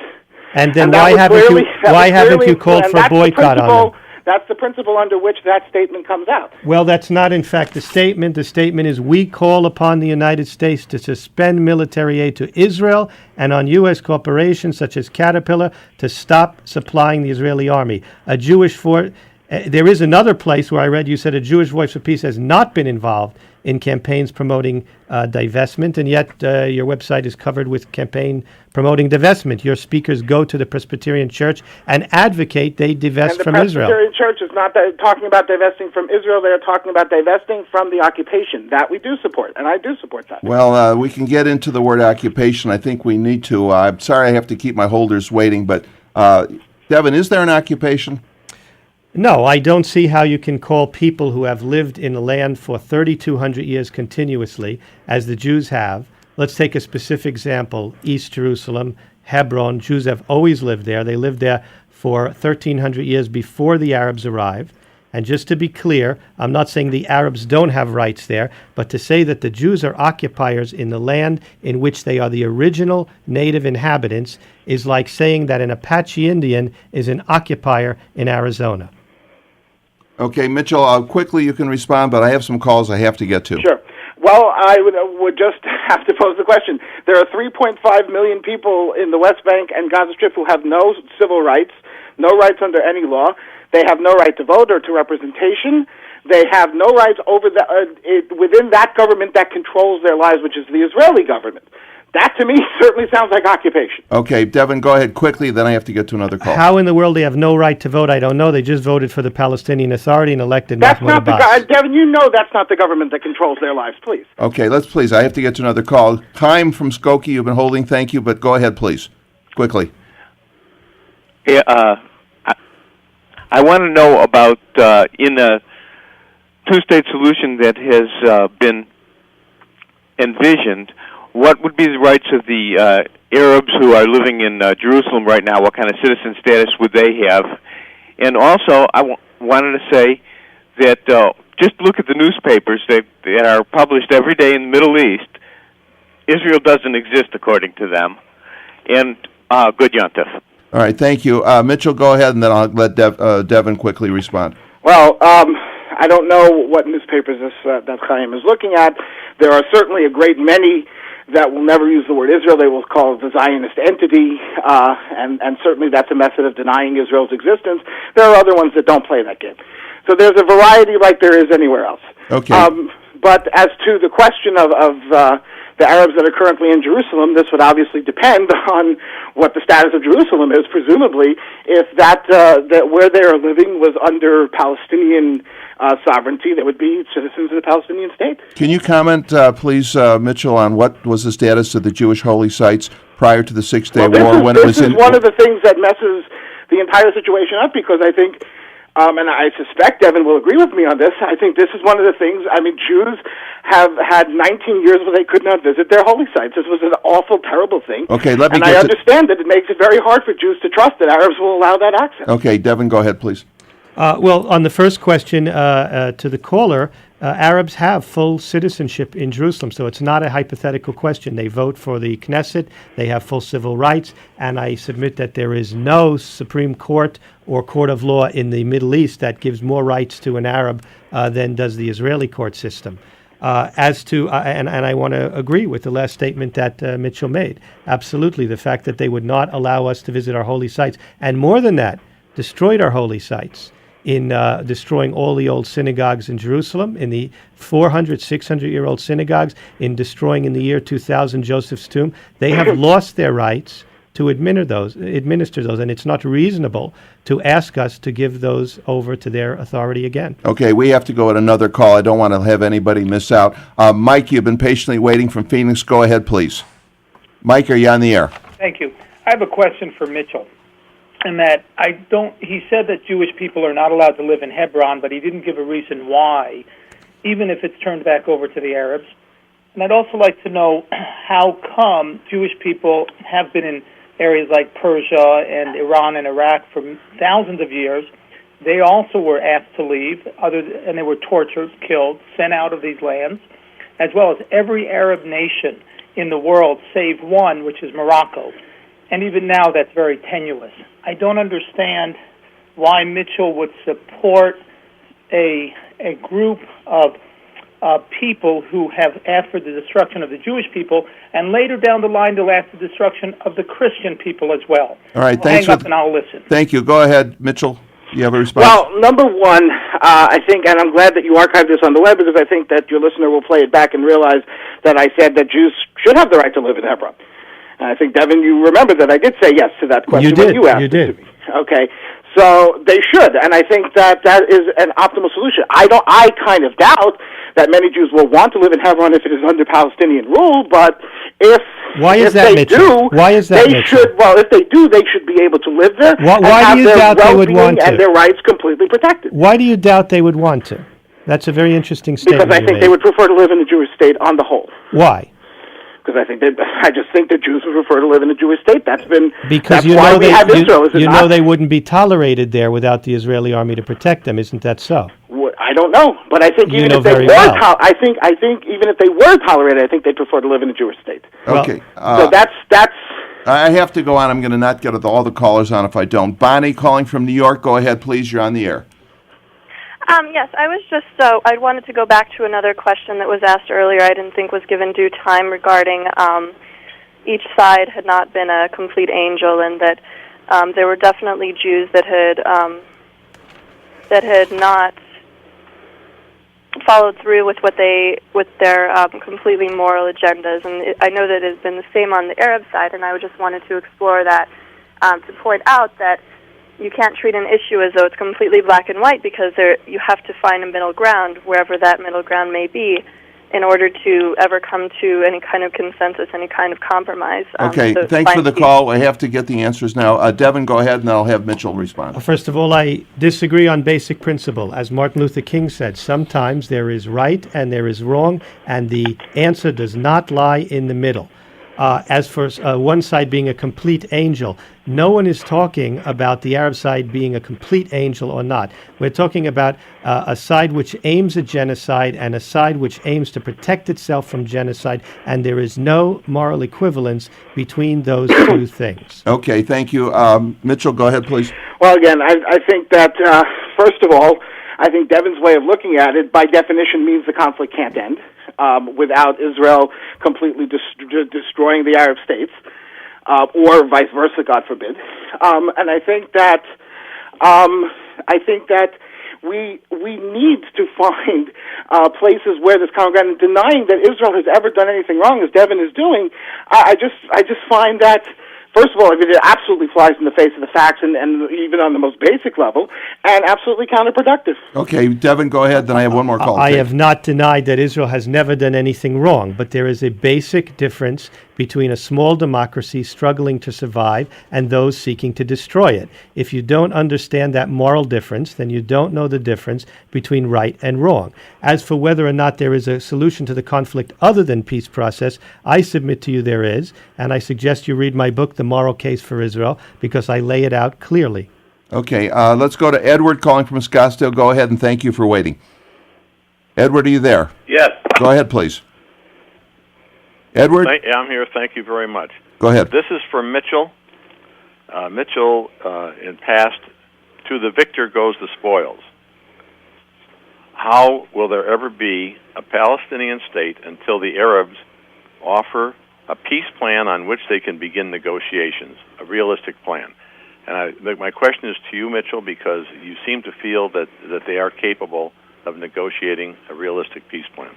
And then that why was haven't clearly- you that why was haven't clearly- you called and for a that's the boycott on principle- them? That's the principle under which that statement comes out. Well, that's not, in fact, the statement. The statement is we call upon the United States to suspend military aid to Israel and on U.S. corporations such as Caterpillar to stop supplying the Israeli army. A Jewish force. There is another place where I read you said a Jewish Voice for Peace has not been involved in campaigns promoting divestment, and yet your website is covered with campaign promoting divestment. Your speakers go to the Presbyterian Church and advocate they divest from Israel. And the Presbyterian Church is not talking about divesting from Israel. They're talking about divesting from the occupation. That we do support, and I do support that. Well, we can get into the word occupation. I think we need to. I'm sorry I have to keep my holders waiting, but Devin, is there an occupation? No, I don't see how you can call people who have lived in the land for 3,200 years continuously, as the Jews have. Let's take a specific example, East Jerusalem, Hebron. Jews have always lived there. They lived there for 1,300 years before the Arabs arrived. And just to be clear, I'm not saying the Arabs don't have rights there, but to say that the Jews are occupiers in the land in which they are the original native inhabitants is like saying that an Apache Indian is an occupier in Arizona. Okay, Mitchell, quickly you can respond, but I have some calls I have to get to. Sure. Well, I would just have to pose the question. There are 3.5 million people in the West Bank and Gaza Strip who have no civil rights, no rights under any law. They have no right to vote or to representation. They have no rights over within that government that controls their lives, which is the Israeli government. That, to me, certainly sounds like occupation. Okay, Devin, go ahead quickly, then I have to get to another call. How in the world they have no right to vote, I don't know. They just voted for the Palestinian Authority and elected Mahmoud Abbas. Devin, you know that's not the government that controls their lives, please. Okay, please, I have to get to another call. Time from Skokie, you've been holding, thank you, but go ahead, please, quickly. Yeah, I want to know about, in a two-state solution that has been envisioned, what would be the rights of the Arabs who are living in Jerusalem right now? What kind of citizen status would they have? And also, I wanted to say that just look at the newspapers that are published every day in the Middle East. Israel doesn't exist, according to them. And good Yontif. All right, thank you. Mitchell, go ahead, and then I'll let Devin quickly respond. Well, I don't know what newspapers that Chaim is looking at. There are certainly a great many that will never use the word Israel. They will call it the Zionist entity, and certainly that's a method of denying Israel's existence. There are other ones that don't play that game. So there's a variety like there is anywhere else. Okay. But as to the question of the Arabs that are currently in Jerusalem, this would obviously depend on what the status of Jerusalem is. Presumably, if that where they are living was under Palestinian sovereignty, they would be citizens of the Palestinian state. Can you comment, please, Mitchell, on what was the status of the Jewish holy sites prior to the Six-Day War? This is one of the things that messes the entire situation up, because I think, and I suspect Devin will agree with me on this, I think this is one of the things, I mean, Jews have had 19 years where they could not visit their holy sites. This was an awful, terrible thing. Okay, let me and I understand that it makes it very hard for Jews to trust that Arabs will allow that access. Okay, Devin, go ahead, please. Well, on the first question to the caller, Arabs have full citizenship in Jerusalem, so it's not a hypothetical question. They vote for the Knesset, they have full civil rights, and I submit that there is no Supreme Court or court of law in the Middle East that gives more rights to an Arab than does the Israeli court system. And I want to agree with the last statement that Mitchell made. Absolutely, the fact that they would not allow us to visit our holy sites, and more than that, destroyed our holy sites in destroying all the old synagogues in Jerusalem, in the 400, 600-year-old synagogues, in destroying in the year 2000 Joseph's tomb. They have lost their rights to administer those, and it's not reasonable to ask us to give those over to their authority again. Okay, we have to go at another call. I don't want to have anybody miss out. Mike, you've been patiently waiting from Phoenix. Go ahead, please. Mike, are you on the air? Thank you. I have a question for Mitchell. And that he said that Jewish people are not allowed to live in Hebron, but he didn't give a reason why, even if it's turned back over to the Arabs. And I'd also like to know how come Jewish people have been in areas like Persia and Iran and Iraq for thousands of years. They also were asked to leave, and they were tortured, killed, sent out of these lands, as well as every Arab nation in the world, save one, which is Morocco. and even now that's very tenuous. I don't understand why Mitchell would support a group of people who have asked for the destruction of the Jewish people, and later down the line they'll ask the destruction of the Christian people as well. All right, thanks. Hang up and I'll listen. Thank you. Go ahead, Mitchell. You have a response? Well, number one, I think, and I'm glad that you archived this on the web, because I think that your listener will play it back and realize that I said that Jews should have the right to live in Hebron. And I think, Devin, you remember that I did say yes to that question when you asked it to me. Okay. So they should, and I think that is an optimal solution. I kind of doubt that many Jews will want to live in Hebron if it is under Palestinian rule, but if they do, well, if they do, they should be able to live there and have their well-being and their rights completely protected. Why do you doubt they would want to? That's a very interesting statement. Because I think they would prefer to live in the Jewish state on the whole. Why? Because I just think that Jews would prefer to live in a Jewish state. That's why we have Israel. You know they wouldn't be tolerated there without the Israeli army to protect them. Isn't that so? I don't know, but I think even if they were, I think even if they were tolerated, I think they'd prefer to live in a Jewish state. Okay. So that's. I have to go on. I'm going to not get all the callers on if I don't. Bonnie calling from New York. Go ahead, please. You're on the air. Yes, I was just I wanted to go back to another question that was asked earlier. I didn't think was given due time regarding each side had not been a complete angel, and that there were definitely Jews that had not followed through with their completely moral agendas. And I know that it has been the same on the Arab side, and I just wanted to explore that to point out that you can't treat an issue as though it's completely black and white, because you have to find a middle ground, wherever that middle ground may be, in order to ever come to any kind of consensus, any kind of compromise. Okay, thanks for the call. I have to get the answers now. Devin, go ahead, and I'll have Mitchell respond. First of all, I disagree on basic principle. As Martin Luther King said, sometimes there is right and there is wrong, and the answer does not lie in the middle. As for one side being a complete angel, no one is talking about the Arab side being a complete angel or not. We're talking about a side which aims at genocide and a side which aims to protect itself from genocide, and there is no moral equivalence between those two things. Okay, thank you. Mitchell, go ahead, please. Well, again, I think that, first of all, I think Devin's way of looking at it, by definition, means the conflict can't end without Israel completely destroying the Arab states, or vice versa, God forbid. And I think that we need to find places where this common ground, and denying that Israel has ever done anything wrong, as Devin is doing. I just find that, first of all, it absolutely flies in the face of the facts, and even on the most basic level, and absolutely counterproductive. Okay, Devin, go ahead. Then I have one more call. I have not denied that Israel has never done anything wrong, but there is a basic difference between a small democracy struggling to survive and those seeking to destroy it. If you don't understand that moral difference, then you don't know the difference between right and wrong. As for whether or not there is a solution to the conflict other than peace process, I submit to you there is, and I suggest you read my book, The Moral Case for Israel, because I lay it out clearly. Okay, let's go to Edward calling from Scottsdale. Go ahead, and thank you for waiting. Edward, are you there? Yes. Go ahead, please. Edward? I'm here. Thank you very much. Go ahead. This is for Mitchell. Mitchell, in past, to the victor goes the spoils. How will there ever be a Palestinian state until the Arabs offer a peace plan on which they can begin negotiations, a realistic plan? And my question is to you, Mitchell, because you seem to feel that they are capable of negotiating a realistic peace plan.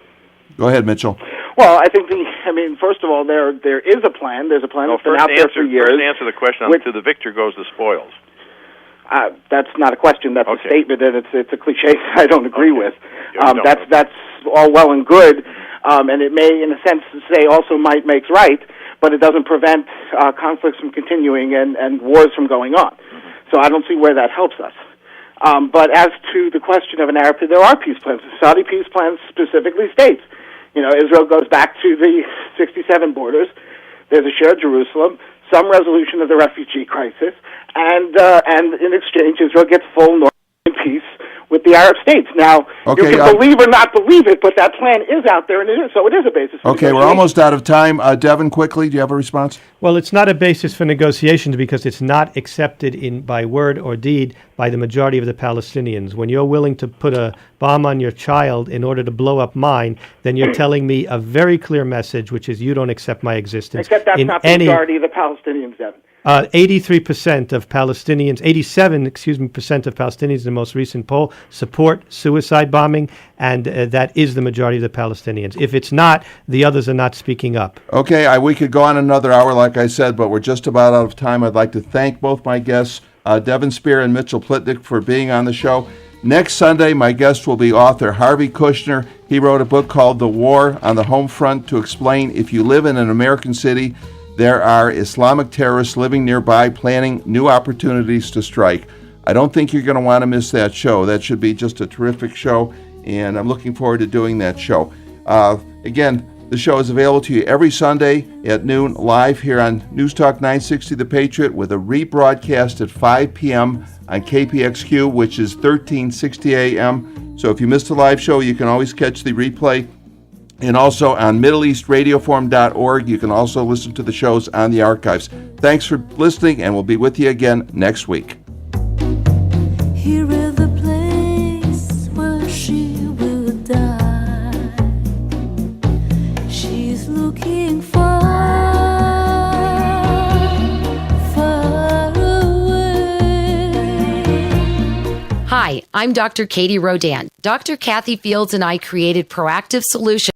Go ahead, Mitchell. Well, I think first of all, there is a plan. There's a plan that's been out there for years. First answer the question, to the victor goes the spoils. That's not a question. That's a statement, and it's a cliche I don't agree with. That's all well and good, and it may, in a sense, say also might makes right, but it doesn't prevent conflicts from continuing and wars from going on. Mm-hmm. So I don't see where that helps us. But as to the question of an Arab, there are peace plans. The Saudi peace plans specifically states, Israel goes back to the 67 borders. There's a shared Jerusalem, some resolution of the refugee crisis, and in exchange, Israel gets full North peace with the Arab states. Now, Okay, you can believe or not believe it, but that plan is out there, and it is a basis for Okay, we're almost out of time. Devin, quickly, do you have a response? Well, it's not a basis for negotiations because it's not accepted by word or deed by the majority of the Palestinians. When you're willing to put a bomb on your child in order to blow up mine, then you're telling me a very clear message, which is you don't accept my existence. Except that's not the majority of the Palestinians, Devin. 83% of Palestinians, 87% of Palestinians in the most recent poll support suicide bombing, and that is the majority of the Palestinians. If it's not, the others are not speaking up. Okay, we could go on another hour, like I said, but we're just about out of time. I'd like to thank both my guests, Devin Sper and Mitchell Plitnick, for being on the show. Next Sunday, my guest will be author Harvey Kushner. He wrote a book called The War on the Home Front to explain if you live in an American city, there are Islamic terrorists living nearby planning new opportunities to strike. I don't think you're going to want to miss that show. That should be just a terrific show, and I'm looking forward to doing that show. Again, the show is available to you every Sunday at noon live here on News Talk 960 The Patriot, with a rebroadcast at 5 p.m. on KPXQ, which is 1360 a.m. So if you missed the live show, you can always catch the replay. And also on MiddleEastRadioForum.org, you can also listen to the shows on the archives. Thanks for listening, and we'll be with you again next week. Here is the place where she will die. She's looking far, far away. Hi, I'm Dr. Katie Rodan. Dr. Kathy Fields and I created Proactive Solutions